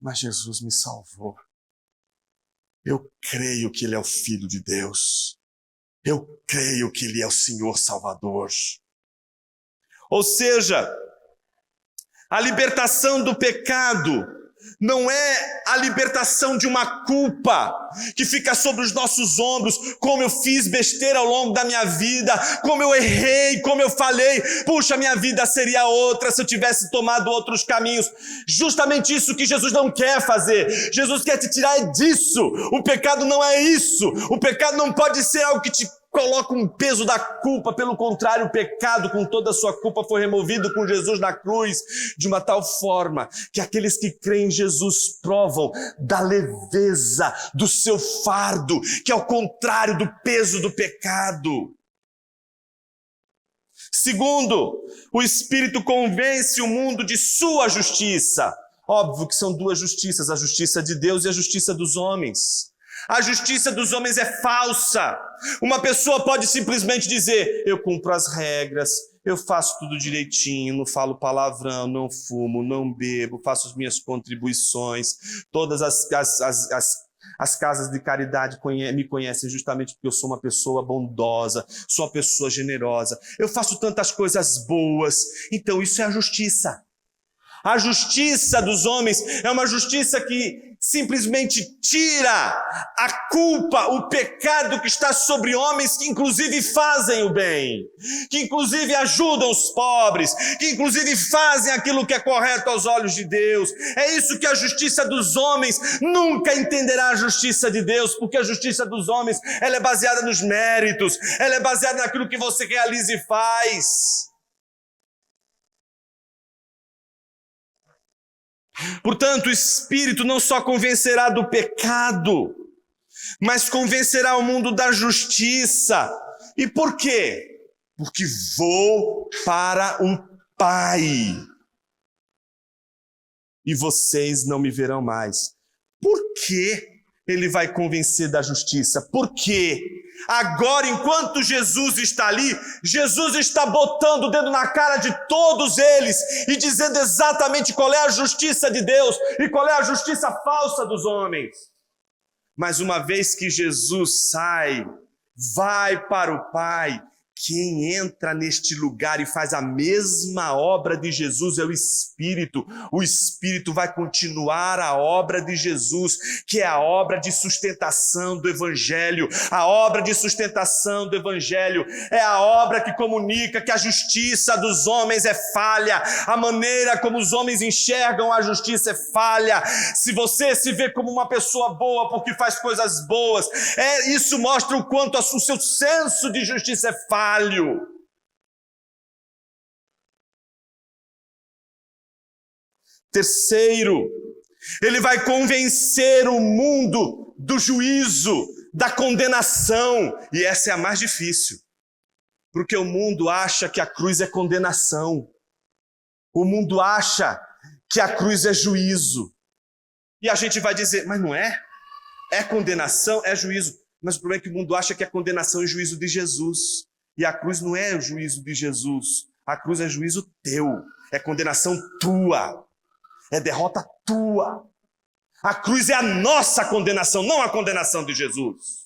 Mas Jesus me salvou. Eu creio que Ele é o Filho de Deus. Eu creio que Ele é o Senhor Salvador. Ou seja, A libertação do pecado não é a libertação de uma culpa que fica sobre os nossos ombros, como eu fiz besteira ao longo da minha vida, como eu errei, como eu falei, puxa, minha vida seria outra se eu tivesse tomado outros caminhos. Justamente isso que Jesus não quer fazer. Jesus quer te tirar disso. O pecado não é isso. O pecado não pode ser algo que te coloca um peso da culpa. Pelo contrário, o pecado com toda a sua culpa foi removido com Jesus na cruz, de uma tal forma que aqueles que creem em Jesus provam da leveza do seu fardo, que é o contrário do peso do pecado. Segundo, o Espírito convence o mundo de sua justiça. Óbvio que são duas justiças, a justiça de Deus e a justiça dos homens. A justiça dos homens é falsa. Uma pessoa pode simplesmente dizer: eu cumpro as regras, eu faço tudo direitinho, não falo palavrão, não fumo, não bebo, faço as minhas contribuições, todas as casas de caridade me conhecem justamente porque eu sou uma pessoa bondosa, sou uma pessoa generosa, eu faço tantas coisas boas. Então isso é a justiça. A justiça dos homens é uma justiça que simplesmente tira a culpa, o pecado que está sobre homens que inclusive fazem o bem, que inclusive ajudam os pobres, que inclusive fazem aquilo que é correto aos olhos de Deus. É isso que a justiça dos homens nunca entenderá a justiça de Deus, porque a justiça dos homens, ela é baseada nos méritos, ela é baseada naquilo que você realiza e faz. Portanto, o Espírito não só convencerá do pecado, mas convencerá o mundo da justiça. E por quê? Porque vou para um Pai e vocês não me verão mais. Por que ele vai convencer da justiça? Por quê? Agora, enquanto Jesus está ali, Jesus está botando o dedo na cara de todos eles e dizendo exatamente qual é a justiça de Deus e qual é a justiça falsa dos homens. Mas uma vez que Jesus sai, vai para o Pai, quem entra neste lugar e faz a mesma obra de Jesus é o Espírito. O Espírito vai continuar a obra de Jesus, que é a obra de sustentação do Evangelho. A obra de sustentação do Evangelho é a obra que comunica que a justiça dos homens é falha. A maneira como os homens enxergam a justiça é falha. Se você se vê como uma pessoa boa porque faz coisas boas, isso mostra o quanto o seu senso de justiça é falho. Terceiro, ele vai convencer o mundo do juízo, da condenação. E essa é a mais difícil, porque o mundo acha que a cruz é condenação. O mundo acha que a cruz é juízo. E a gente vai dizer, mas não é? É condenação, é juízo. Mas o problema é que o mundo acha que a condenação é o juízo de Jesus. E a cruz não é o juízo de Jesus. A cruz é juízo teu. É condenação tua. É derrota tua. A cruz é a nossa condenação, não a condenação de Jesus.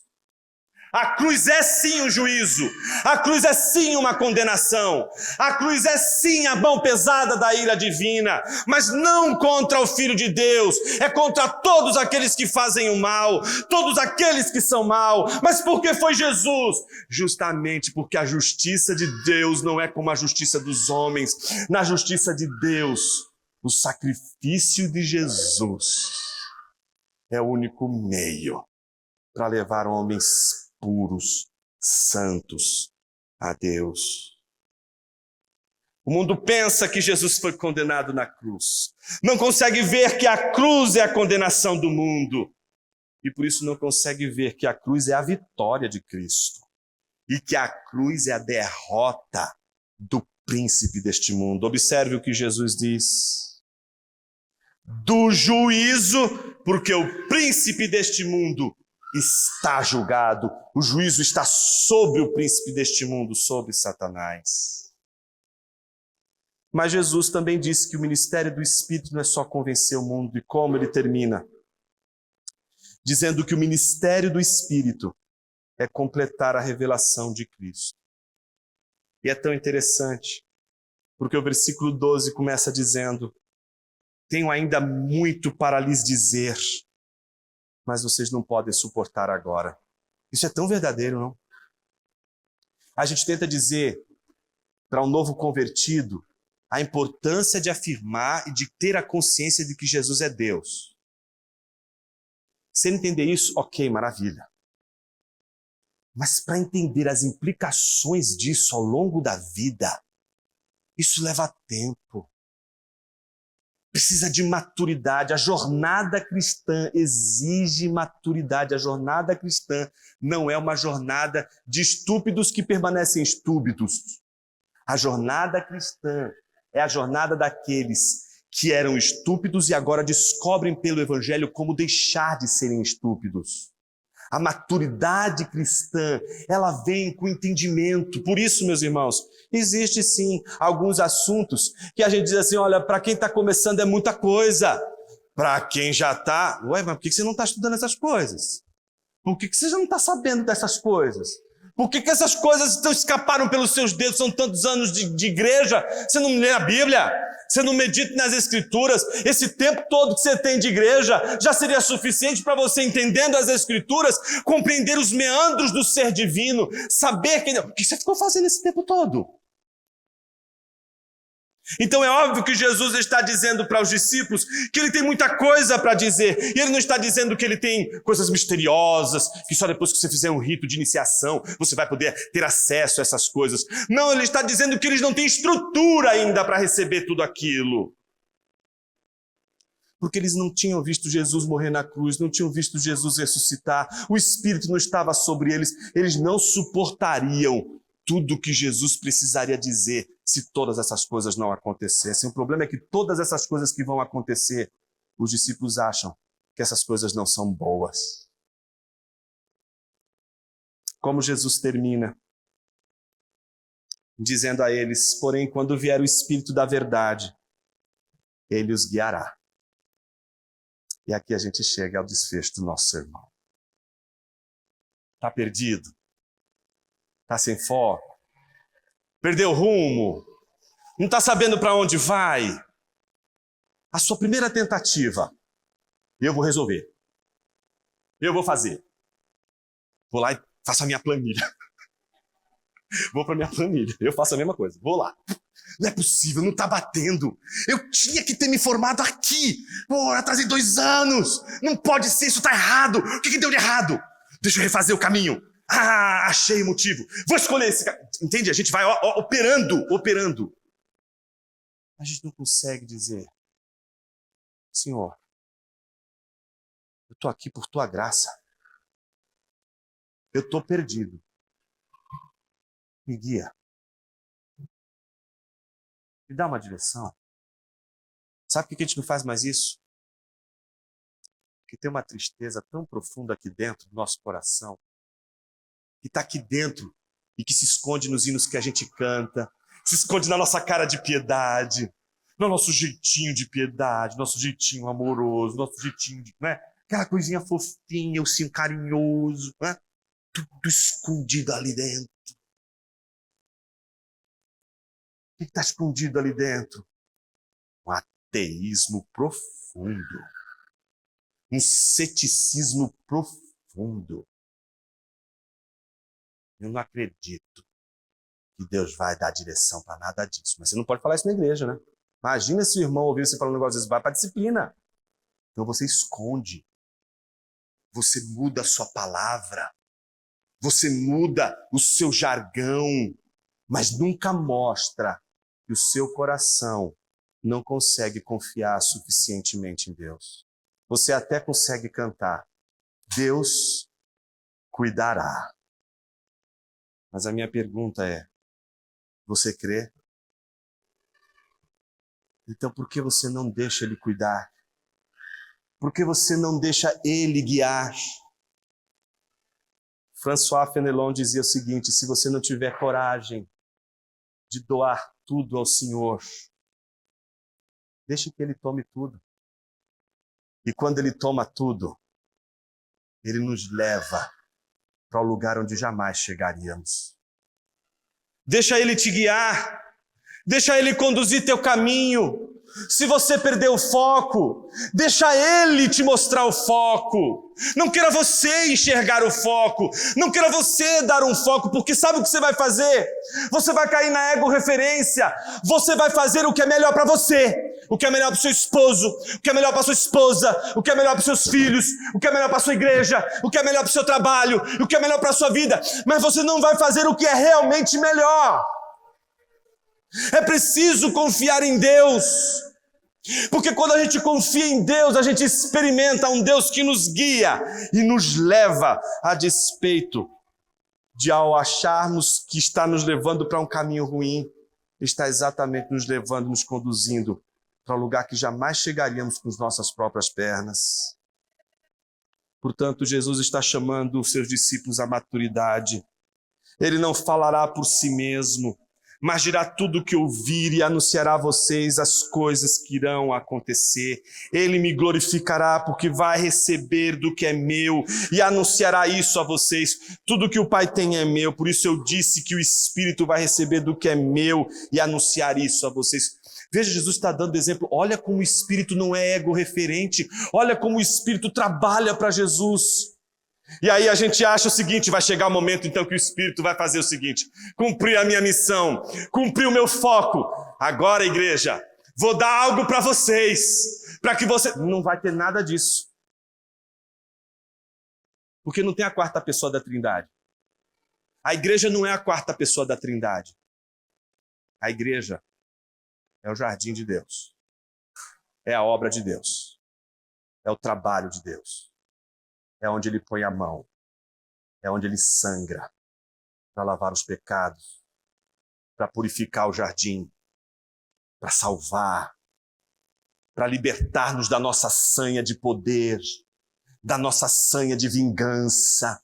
A cruz é sim um juízo. A cruz é sim uma condenação. A cruz é sim a mão pesada da ira divina. Mas não contra o Filho de Deus. É contra todos aqueles que fazem o mal. Todos aqueles que são mal. Mas por que foi Jesus? Justamente porque a justiça de Deus não é como a justiça dos homens. Na justiça de Deus, o sacrifício de Jesus é o único meio para levar homens puros, santos a Deus. O mundo pensa que Jesus foi condenado na cruz. Não consegue ver que a cruz é a condenação do mundo. E por isso não consegue ver que a cruz é a vitória de Cristo. E que a cruz é a derrota do príncipe deste mundo. Observe o que Jesus diz. Do juízo, porque o príncipe deste mundo está julgado. O juízo está sobre o príncipe deste mundo, sobre Satanás. Mas Jesus também disse que o ministério do Espírito não é só convencer o mundo. E como ele termina? Dizendo que o ministério do Espírito é completar a revelação de Cristo. E é tão interessante, Porque o versículo 12 começa dizendo: tenho ainda muito para lhes dizer, mas vocês não podem suportar agora. Isso é tão verdadeiro, não? A gente tenta dizer para um novo convertido a importância de afirmar e de ter a consciência de que Jesus é Deus. Se ele entender isso, ok, maravilha. Mas para entender as implicações disso ao longo da vida, isso leva tempo. Precisa de maturidade. A jornada cristã exige maturidade. A jornada cristã não é uma jornada de estúpidos que permanecem estúpidos. A jornada cristã é a jornada daqueles que eram estúpidos e agora descobrem pelo Evangelho como deixar de serem estúpidos. A maturidade cristã, ela vem com entendimento. Por isso, meus irmãos, existe sim alguns assuntos que a gente diz assim, olha, para quem está começando é muita coisa. Para quem já está, ué, mas por que você não está estudando essas coisas? Por que você já não está sabendo dessas coisas? Por que essas coisas escaparam pelos seus dedos? São tantos anos de igreja, você não lê a Bíblia? Você não medita nas Escrituras? Esse tempo todo que você tem de igreja já seria suficiente para você, entendendo as Escrituras, compreender os meandros do ser divino, saber quem... O que você ficou fazendo esse tempo todo? Então é óbvio que Jesus está dizendo para os discípulos que ele tem muita coisa para dizer. E ele não está dizendo que ele tem coisas misteriosas, que só depois que você fizer um rito de iniciação você vai poder ter acesso a essas coisas. Não, ele está dizendo que eles não têm estrutura ainda para receber tudo aquilo. Porque eles não tinham visto Jesus morrer na cruz, não tinham visto Jesus ressuscitar, o Espírito não estava sobre eles, eles não suportariam tudo que Jesus precisaria dizer se todas essas coisas não acontecessem. O problema é que todas essas coisas que vão acontecer, os discípulos acham que essas coisas não são boas. Como Jesus termina dizendo a eles, porém, quando vier o Espírito da verdade, ele os guiará. E aqui a gente chega ao desfecho do nosso sermão. Está perdido? Está sem foco? Perdeu o rumo? Não está sabendo para onde vai? A sua primeira tentativa, eu vou resolver. Eu vou fazer. Vou lá e faço a minha planilha. Vou para a minha planilha. Eu faço a mesma coisa. Vou lá. Não é possível, não está batendo. Eu tinha que ter me formado aqui. Pô, atrasei 2 anos. Não pode ser, isso está errado. O que deu de errado? Deixa eu refazer o caminho. Ah, achei o motivo. Vou escolher esse cara. Entende? A gente vai operando. A gente não consegue dizer, Senhor, eu estou aqui por tua graça. Eu estou perdido. Me guia. Me dá uma direção. Sabe por que a gente não faz mais isso? Porque tem uma tristeza tão profunda aqui dentro do nosso coração, que está aqui dentro e que se esconde nos hinos que a gente canta, se esconde na nossa cara de piedade, no nosso jeitinho de piedade, nosso jeitinho amoroso, nosso jeitinho de... Né? Aquela coisinha fofinha, o sim carinhoso, né? Tudo escondido ali dentro. O que está escondido ali dentro? Um ateísmo profundo, um ceticismo profundo. Eu não acredito que Deus vai dar direção para nada disso. Mas você não pode falar isso na igreja, né? Imagina se o irmão ouvir você falando um negócio desse, vai para a disciplina. Então você esconde. Você muda a sua palavra. Você muda o seu jargão. Mas nunca mostra que o seu coração não consegue confiar suficientemente em Deus. Você até consegue cantar, Deus cuidará. Mas a minha pergunta é, você crê? Então por que você não deixa Ele cuidar? Por que você não deixa Ele guiar? François Fenelon dizia o seguinte, se você não tiver coragem de doar tudo ao Senhor, deixe que Ele tome tudo. E quando Ele toma tudo, Ele nos leva para o lugar onde jamais chegaríamos. Deixa Ele te guiar. Deixa Ele conduzir teu caminho. Se você perder o foco, deixa Ele te mostrar o foco. Não queira você enxergar o foco. Não queira você dar um foco, porque sabe o que você vai fazer? Você vai cair na ego-referência. Você vai fazer o que é melhor para você. O que é melhor para o seu esposo, o que é melhor para a sua esposa, o que é melhor para os seus filhos, o que é melhor para a sua igreja, o que é melhor para o seu trabalho, o que é melhor para a sua vida. Mas você não vai fazer o que é realmente melhor. É preciso confiar em Deus, porque quando a gente confia em Deus, a gente experimenta um Deus que nos guia e nos leva a despeito de, ao acharmos que está nos levando para um caminho ruim, está exatamente nos levando, nos conduzindo para um lugar que jamais chegaríamos com as nossas próprias pernas. Portanto, Jesus está chamando os seus discípulos à maturidade. Ele não falará por si mesmo, mas dirá tudo o que ouvir e anunciará a vocês as coisas que irão acontecer. Ele me glorificará porque vai receber do que é meu e anunciará isso a vocês. Tudo que o Pai tem é meu, por isso eu disse que o Espírito vai receber do que é meu e anunciar isso a vocês. Veja, Jesus está dando exemplo. Olha como o Espírito não é ego-referente. Olha como o Espírito trabalha para Jesus. E aí a gente acha o seguinte, vai chegar o momento então que o Espírito vai fazer o seguinte: cumprir a minha missão, cumprir o meu foco. Agora, igreja, vou dar algo para vocês, para que você... Não vai ter nada disso. Porque não tem a quarta pessoa da Trindade. A igreja não é a quarta pessoa da Trindade. A igreja é o jardim de Deus. É a obra de Deus. É o trabalho de Deus. É onde Ele põe a mão. É onde Ele sangra para lavar os pecados, para purificar o jardim, para salvar, para libertar-nos da nossa sanha de poder, da nossa sanha de vingança,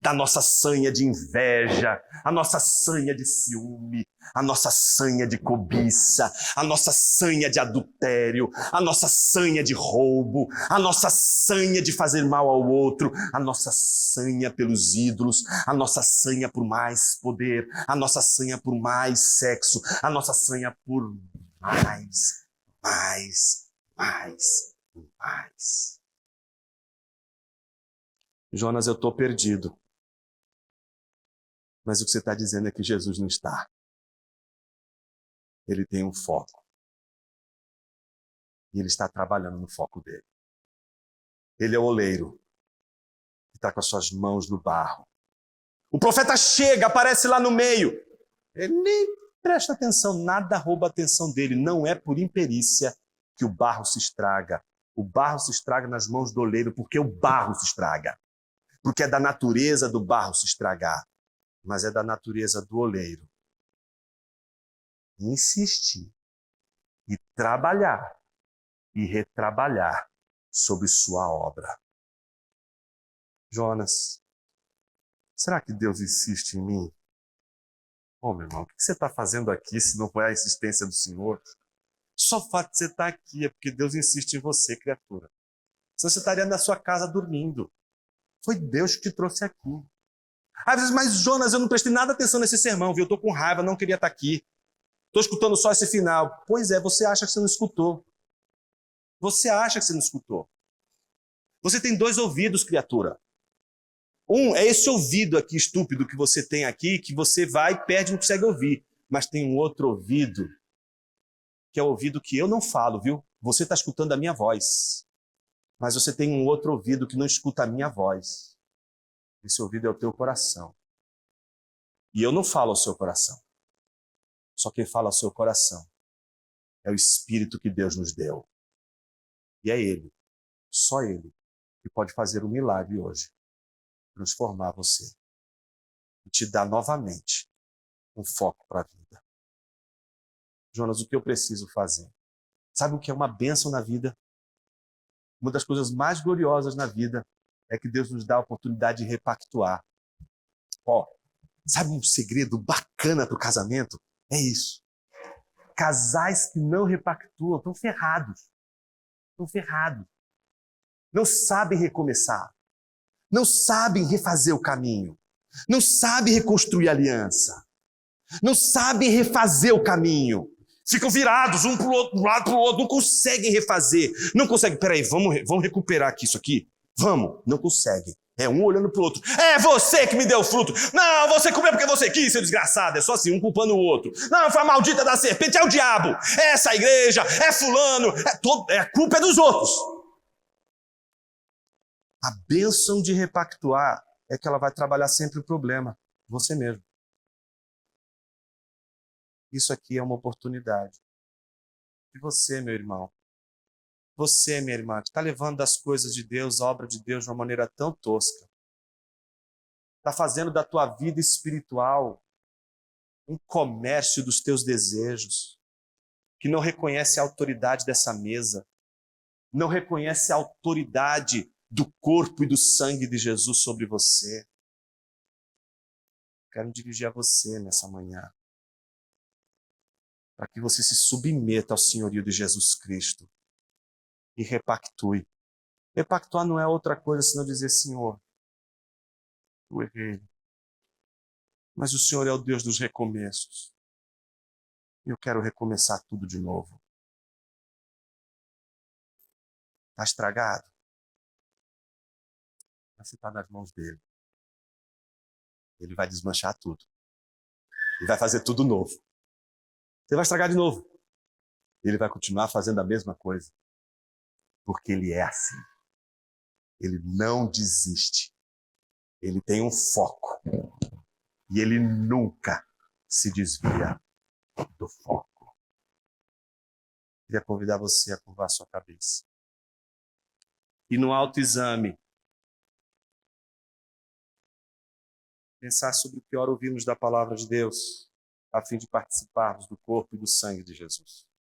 da nossa sanha de inveja, a nossa sanha de ciúme, a nossa sanha de cobiça, a nossa sanha de adultério, a nossa sanha de roubo, a nossa sanha de fazer mal ao outro, a nossa sanha pelos ídolos, a nossa sanha por mais poder, a nossa sanha por mais sexo, a nossa sanha por mais. Jonas, eu estou perdido. Mas o que você está dizendo é que Jesus não está. Ele tem um foco. E Ele está trabalhando no foco dele. Ele é o oleiro que está com as suas mãos no barro. O profeta chega, aparece lá no meio. Ele nem presta atenção, nada rouba a atenção dele. Não é por imperícia que o barro se estraga. O barro se estraga nas mãos do oleiro porque o barro se estraga. Porque é da natureza do barro se estragar. Mas é da natureza do oleiro insistir e trabalhar e retrabalhar sobre sua obra. Jonas, será que Deus insiste em mim? Meu irmão, o que você está fazendo aqui se não foi a insistência do Senhor? Só o fato de você estar aqui é porque Deus insiste em você, criatura. Senão você estaria na sua casa dormindo. Foi Deus que te trouxe aqui. Às vezes, mas Jonas, eu não prestei nada atenção nesse sermão, viu? Eu estou com raiva, não queria estar aqui. Estou escutando só esse final. Pois é, você acha que você não escutou. Você acha que você não escutou. Você tem 2 ouvidos, criatura. Um é esse ouvido aqui, estúpido, que você tem aqui, que você vai e perde e não consegue ouvir. Mas tem um outro ouvido, que é o ouvido que eu não falo, viu? Você está escutando a minha voz. Mas você tem um outro ouvido que não escuta a minha voz. Esse ouvido é o teu coração. E eu não falo ao seu coração. Só quem fala ao seu coração é o Espírito que Deus nos deu. E é Ele, só Ele, que pode fazer um milagre hoje. Transformar você. E te dar novamente um foco para a vida. Jonas, o que eu preciso fazer? Sabe o que é uma bênção na vida? Uma das coisas mais gloriosas na vida é que Deus nos dá a oportunidade de repactuar. Sabe um segredo bacana para o casamento? É isso. Casais que não repactuam estão ferrados. Estão ferrados. Não sabem recomeçar. Não sabem refazer o caminho. Não sabem reconstruir a aliança. Não sabem refazer o caminho. Ficam virados um para o outro, de um lado para o outro, não conseguem refazer. Não conseguem. Peraí, vamos recuperar aqui isso aqui? Vamos. Não conseguem. É um olhando para o outro. É você que me deu o fruto. Não, você comeu porque você quis, seu desgraçado. É só assim, um culpando o outro. Não, foi a maldita da serpente, é o diabo. É essa igreja, é fulano. A culpa é dos outros. A bênção de repactuar é que ela vai trabalhar sempre o problema. Você mesmo. Isso aqui é uma oportunidade. E você, meu irmão, você, minha irmã, que está levando das coisas de Deus, a obra de Deus, de uma maneira tão tosca, está fazendo da tua vida espiritual um comércio dos teus desejos, que não reconhece a autoridade dessa mesa, não reconhece a autoridade do corpo e do sangue de Jesus sobre você. Quero me dirigir a você nessa manhã, para que você se submeta ao senhorio de Jesus Cristo e repactue. Repactuar não é outra coisa senão dizer: Senhor, eu errei, mas o Senhor é o Deus dos recomeços. Eu quero recomeçar tudo de novo. Está estragado? Mas você está nas mãos dele. Ele vai desmanchar tudo. E vai fazer tudo novo. Você vai estragar de novo. Ele vai continuar fazendo a mesma coisa. Porque ele é assim. Ele não desiste. Ele tem um foco. E ele nunca se desvia do foco. Queria convidar você a curvar sua cabeça. E no autoexame, pensar sobre o que ora ouvimos da palavra de Deus, a fim de participarmos do corpo e do sangue de Jesus.